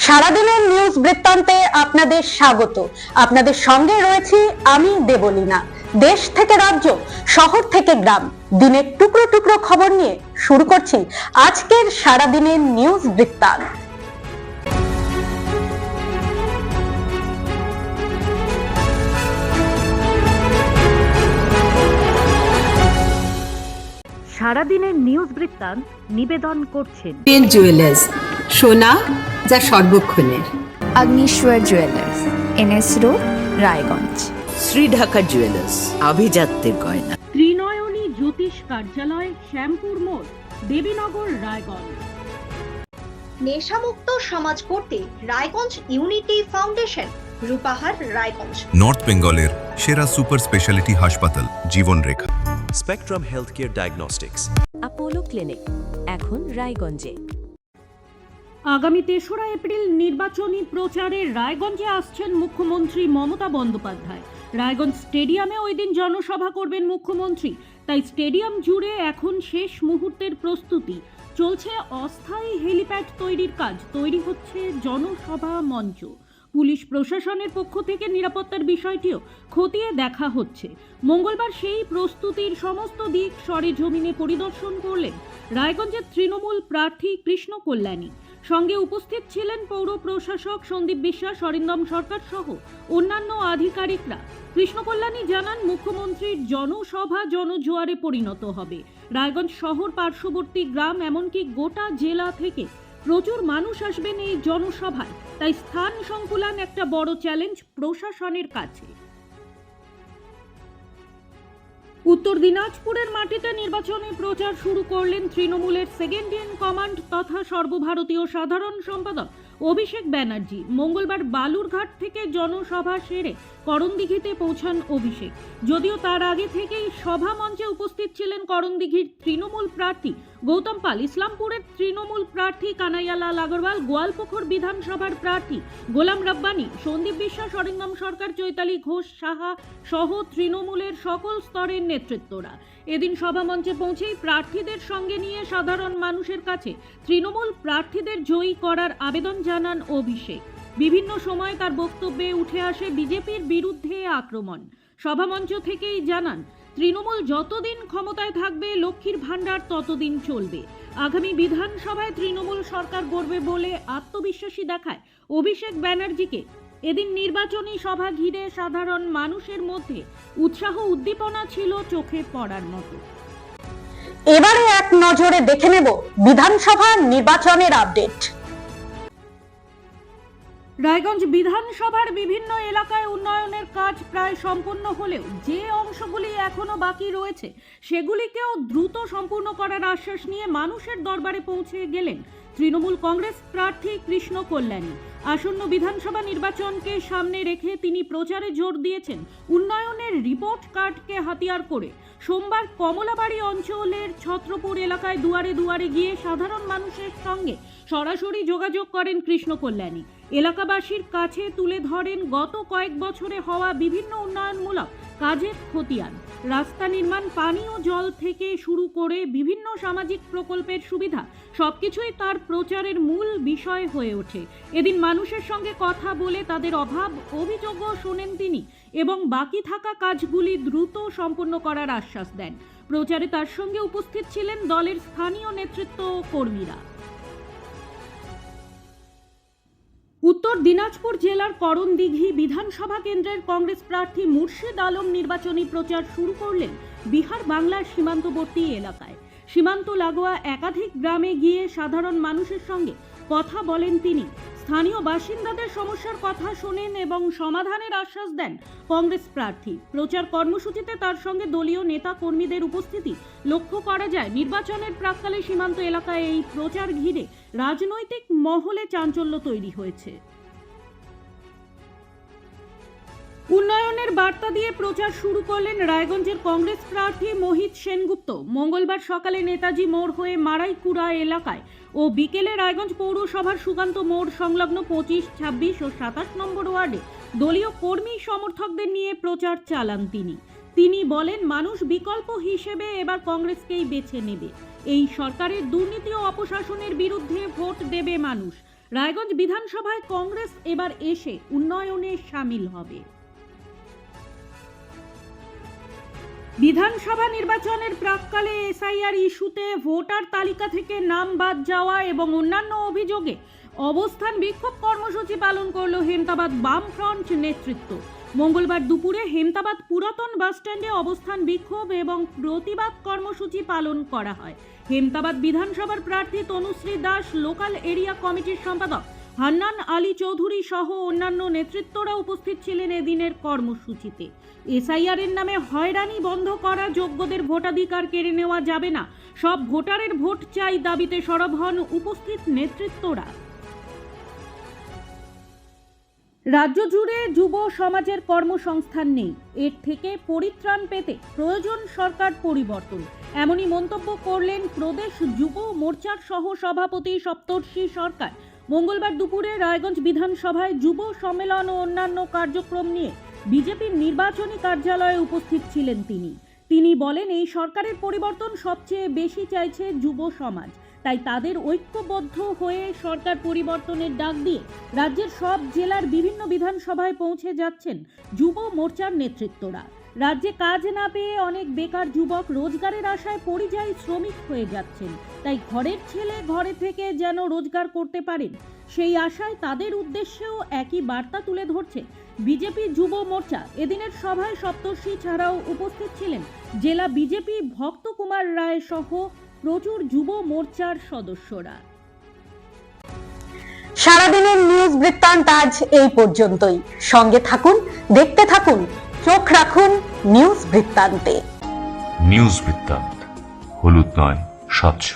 সারাদিনের নিউজ বৃত্তান্তে আপনাদের স্বাগত। আপনাদের সঙ্গে রয়েছি আমি দেবলীনা। দেশ থেকে রাজ্য, শহর থেকে গ্রাম, দিনের টুকরো টুকরো খবর নিয়ে শুরু করছি আজকের সারাদিনের নিউজ বৃত্তান্ত। সারাদিনের নিউজ বৃত্তান্ত নিবেদন করছেন পেন জুয়েলার্স, সোনা যা সর্বক্ষণের। Agnishwar jewellers, NS road, Raiganj. Shri Dhaka jewellers, আভিজাত্যের গয়না। ত্রিনয়নী জ্যোতিষ কার্যালয়, শ্যামপুর মোড়, দেবীনগর, রায়গঞ্জ। নেশামুক্ত সমাজ করতে Raiganj unity foundation, Rupahar, Raiganj. North বেঙ্গলের সেরা সুপার স্পেশালিটি হাসপাতাল Jibanrekha. Spectrum healthcare diagnostics, Apollo clinic, এখন রায়গঞ্জে। আগামী ৩রা এপ্রিল নির্বাচনী প্রচারে রায়গঞ্জে আসছেন মুখ্যমন্ত্রী মমতা বন্দ্যোপাধ্যায়। রায়গঞ্জ স্টেডিয়ামে ওই দিন জনসভা করবেন মুখ্যমন্ত্রী। তাই স্টেডিয়াম জুড়ে এখন শেষ মুহূর্তের প্রস্তুতি চলছে। অস্থায়ী হেলিপ্যাড তৈরির কাজ, তৈরি হচ্ছে জনসভা মঞ্চ। পুলিশ প্রশাসনের পক্ষ থেকে নিরাপত্তার বিষয়টিও খতিয়ে দেখা হচ্ছে। মঙ্গলবার সেই প্রস্তুতির সমস্ত দিক সরেজমিনে পরিদর্শন করলেন রায়গঞ্জের তৃণমূল প্রার্থী কৃষ্ণ কল্যাণী। সঙ্গে উপস্থিত ছিলেন পৌর প্রশাসক সন্দীপ বিশ্বাস, অরিন্দম সরকার সহ অন্যান্য আধিকারিকরা। কৃষ্ণ কল্যাণী জানান, মুখ্যমন্ত্রীর জনসভা জনজোয়ারে পরিণত হবে। রায়গঞ্জ শহর, পার্শ্ববর্তী গ্রাম, এমনকি গোটা জেলা থেকে প্রচুর মানুষ আসবেন এই জনসভায়। তাই স্থান সংকুলান একটা বড় চ্যালেঞ্জ প্রশাসনের কাছে। উত্তর দিনাজপুরের মাটিতে নির্বাচনী প্রচার শুরু করলেন তৃণমূলের সেকেন্ড ইন কমান্ড তথা সর্বভারতীয় সাধারণ সম্পাদক অভিষেক ব্যানার্জি। মঙ্গলবার বালুরঘাট থেকে জনসভা সেরে করণদিঘিতে পৌঁছান অভিষেক। যদিও তার আগে থেকেই সভা মঞ্চে উপস্থিত ছিলেন করণদিঘির তৃণমূল প্রার্থী গৌতম পাল, ইসলামপুরের তৃণমূল প্রার্থী কানাইয়ালাল আগরওয়াল, গোয়ালপুকুর বিধানসভার প্রার্থী গোলাম রব্বানী, সন্দীপ বিশ্বাস, অরিন্দম সরকার, চৈতালি ঘোষ সাহা সহ তৃণমূলের সকল স্তরের নেতৃত্বরা। এদিন সভামঞ্চে পৌঁছেই প্রার্থীদের সঙ্গে নিয়ে সাধারণ মানুষের কাছে তৃণমূল প্রার্থীদের জয়ী করার আবেদন জানান অভিষেক। বিভিন্ন সময় তার বক্তব্যে উঠে আসে বিজেপির বিরুদ্ধে আক্রমণ। সভামঞ্চ থেকেই জানান, তৃণমূল যতদিন ক্ষমতায় থাকবে লক্ষ্মীর ভাণ্ডার ততদিন চলবে। আগামী বিধানসভায় তৃণমূল সরকার গড়বে বলে আত্মবিশ্বাসী দেখায় অভিষেক ব্যানার্জিকে। এদিন নির্বাচনী সভা ঘিরে সাধারণ মানুষের মধ্যে উৎসাহ উদ্দীপনা ছিল চোখে পড়ার মতো। এবারে এক নজরে দেখে নেব বিধানসভা নির্বাচনের আপডেট। রায়গঞ্জ বিধানসভার বিভিন্ন এলাকায় উন্নয়নের কাজ প্রায় সম্পূর্ণ হলেও যে অংশগুলি এখনো বাকি রয়েছে সেগুলিকেও দ্রুত সম্পূর্ণ করার আশ্বাস নিয়ে মানুষের দরবারে পৌঁছে গেলেন তৃণমূল কংগ্রেস প্রার্থী কৃষ্ণ কল্যাণী। আসন্ন বিধানসভা নির্বাচনকে সামনে রেখে তিনি প্রচারে জোর দিয়েছেন উন্নয়নের রিপোর্ট কার্ডকে হাতিয়ার করে। সোমবার কমলাবাড়ি অঞ্চলের ছত্রপুর এলাকায় দুয়ারে দুয়ারে গিয়ে সাধারণ মানুষের সঙ্গে সরাসরি যোগাযোগ করেন কৃষ্ণ কল্যাণী। এলাকাবাসীর কাছে তুলে ধরেন গত কয়েক বছরে হওয়া বিভিন্ন উন্নয়নমূলক কাজের খতিয়ান। রাস্তা নির্মাণ, পানীয় জল থেকে শুরু করে বিভিন্ন সামাজিক প্রকল্পের সুবিধা সবকিছুই তার প্রচারের মূল বিষয় হয়ে ওঠে। এদিন মানুষের সঙ্গে কথা বলে তাদের অভাব অভিযোগও শোনেন তিনি এবং বাকি থাকা কাজগুলি দ্রুত সম্পন্ন করার আশ্বাস দেন। প্রচারে তার সঙ্গে উপস্থিত ছিলেন দলের স্থানীয় নেতৃত্ব ও কর্মীরা। উত্তর দিনাজপুর জেলার করণদিঘি বিধানসভা কেন্দ্রের কংগ্রেস প্রার্থী মুর্শিদ আলম নির্বাচনী প্রচার শুরু করলেন বিহার বাংলার সীমান্তবর্তী এলাকায়। সীমান্ত লাগোয়া একাধিক গ্রামে গিয়ে সাধারণ মানুষের সঙ্গে কথা বলেন তিনি। স্থানীয় বাসিন্দাদের সমস্যার কথা শোনেন এবং সমাধানের আশ্বাস দেন কংগ্রেস প্রার্থী। প্রচার কর্মসূচিতে তার সঙ্গে দলীয় নেতা কর্মীদের উপস্থিতি লক্ষ্য করা যায়। নির্বাচনের প্রাক্কালে সীমান্ত এলাকায় এই প্রচার ঘিরে রাজনৈতিক মহলে চাঞ্চল্য তৈরি হয়েছে। উন্নয়নের বার্তা দিয়ে প্রচার শুরু করলেন রায়গঞ্জের কংগ্রেস প্রার্থী মোহিত সেনগুপ্ত। মঙ্গলবার সকালে নেতাজি মোড় হয়ে মারাইকুড়া এলাকায় ও বিকেলে রায়গঞ্জ পৌরসভার সুকান্ত মোড় সংলগ্ন 25, 26 ও 27 নম্বর ওয়ার্ডে দলীয় কর্মী সমর্থকদের নিয়ে প্রচার চালান তিনি বলেন, মানুষ বিকল্প হিসেবে এবার কংগ্রেসকেই বেছে নেবে। এই সরকারের দুর্নীতি ও অপশাসনের বিরুদ্ধে ভোট দেবে মানুষ। রায়গঞ্জ বিধানসভায় কংগ্রেস এবার এসে উন্নয়নে সামিল হবে। বিধানসভা নির্বাচনের প্রাক্কালে এসআইআর ইস্যুতে ভোটার তালিকা থেকে নাম বাদ যাওয়া এবং অন্যান্য অভিযোগে অবস্থান বিক্ষোভ কর্মসূচি পালন করল হেমতাবাদ বামফ্রন্ট নেতৃত্ব। মঙ্গলবার দুপুরে হেমতাবাদ পুরাতন বাসস্ট্যান্ডে অবস্থান বিক্ষোভ এবং প্রতিবাদ কর্মসূচি পালন করা হয়। হেমতাবাদ বিধানসভার প্রার্থী তনুশ্রী দাস, লোকাল এরিয়া কমিটির সম্পাদক হান্নান আলী চৌধুরী সহ অন্যান্য নেতৃত্বরা উপস্থিত ছিলেন এদিনের কর্মসূচিতে। এসআইআর এর নামে হয়রানি বন্ধ করা, যোগ্যদের ভোটাধিকার কেড়ে নেওয়া যাবে না, সব ভোটারের ভোট চাই দাবিতে সরব হন উপস্থিত নেতৃত্বরা। রাজ্য জুড়ে যুব সমাজের কর্মসংস্থান নেই, এর থেকে পরিত্রাণ পেতে প্রয়োজন সরকার পরিবর্তন, এমনই মন্তব্য করলেন প্রদেশ যুব মোর্চার সহ সভাপতি সপ্তর্ষি সরকার। মঙ্গলবার দুপুরে রায়গঞ্জ বিধানসভায় যুব সম্মেলন ও অন্যান্য কার্যক্রম নিয়ে বিজেপির নির্বাচনী কার্যালয়ে উপস্থিত ছিলেন তিনি বলেন, এই সরকারের পরিবর্তন সবচেয়ে বেশি চাইছে যুব সমাজ, তাই তাদের ঐক্যবদ্ধ হয়ে সরকার পরিবর্তনের ডাক দিয়ে রাজ্যের সব জেলার বিভিন্ন বিধানসভায় পৌঁছে যাচ্ছেন যুব মোর্চার নেতৃত্বরা। রাজ্যে কাজ না পেয়ে অনেক বেকার যুবক রোজগারের আশায় পরিযায়ী শ্রমিক হয়ে যাচ্ছেন, তাই ঘরের ছেলে ঘরে থেকে যেন রোজগার করতে পারেন, সেই আশায় তাদের উদ্দেশ্যেও একই বার্তা তুলে ধরছে বিজেপি যুব মোর্চা। এদিনের সভায় সপ্তর্ষি ছাড়াও উপস্থিত ছিলেন জেলা বিজেপি ভক্ত কুমার রায় সহ প্রচুর যুব মোর্চার সদস্যরা। সারাদিনের নিউজ বৃত্তান্ত আজ এই পর্যন্তই। সঙ্গে থাকুন, দেখতে থাকুন, চোখ রাখুন নিউজ বৃত্তান্তে। নিউজ বৃত্তান্ত, হলুদ নয়, স্বচ্ছ।